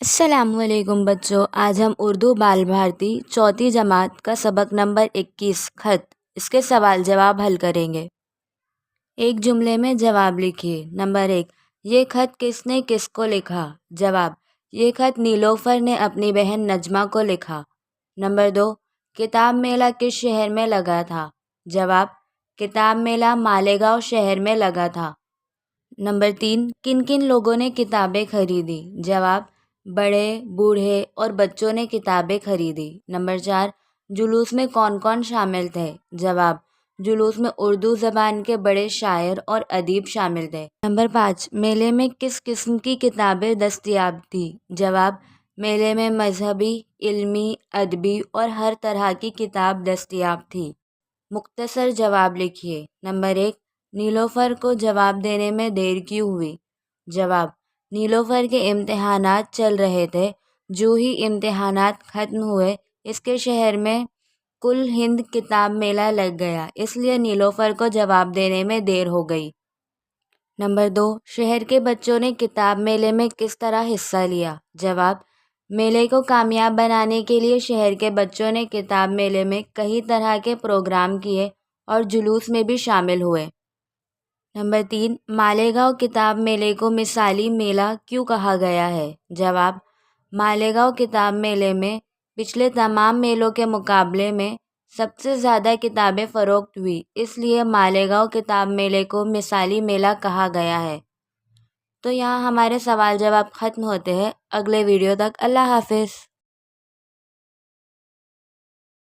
السلام علیکم بچوں، آج ہم اردو بال بھارتی چوتھی جماعت کا سبق نمبر 21 خط اس کے سوال جواب حل کریں گے۔ ایک جملے میں جواب لکھیے۔ نمبر 1، یہ خط کس نے کس کو لکھا؟ جواب، یہ خط نیلوفر نے اپنی بہن نجمہ کو لکھا۔ نمبر 2، کتاب میلہ کس شہر میں لگا تھا؟ جواب، کتاب میلہ مالیگاؤں شہر میں لگا تھا۔ نمبر 3، کن کن لوگوں نے کتابیں خریدی؟ جواب، بڑے، بوڑھے اور بچوں نے کتابیں خریدی۔ نمبر 4، جلوس میں کون کون شامل تھے؟ جواب، جلوس میں اردو زبان کے بڑے شاعر اور ادیب شامل تھے۔ نمبر 5، میلے میں کس قسم کی کتابیں دستیاب تھیں؟ جواب، میلے میں مذہبی، علمی، ادبی اور ہر طرح کی کتاب دستیاب تھی۔ مختصر جواب لکھیے۔ نمبر 1، نیلوفر کو جواب دینے میں دیر کیوں ہوئی؟ جواب، نیلوفر کے امتحانات چل رہے تھے۔ جو ہی امتحانات ختم ہوئے اس کے شہر میں کل ہند کتاب میلہ لگ گیا، اس لیے نیلوفر کو جواب دینے میں دیر ہو گئی۔ نمبر 2، شہر کے بچوں نے کتاب میلے میں کس طرح حصہ لیا؟ جواب، میلے کو کامیاب بنانے کے لیے شہر کے بچوں نے کتاب میلے میں کئی طرح کے پروگرام کیے اور جلوس میں بھی شامل ہوئے۔ نمبر 3، مالیگاؤں کتاب میلے کو مثالی میلہ کیوں کہا گیا ہے؟ جواب، مالیگاؤں کتاب میلے میں پچھلے تمام میلوں کے مقابلے میں سب سے زیادہ کتابیں فروخت ہوئی، اس لیے مالیگاؤں کتاب میلے کو مثالی میلہ کہا گیا ہے۔ تو یہاں ہمارے سوال جواب ختم ہوتے ہیں۔ اگلے ویڈیو تک اللہ حافظ۔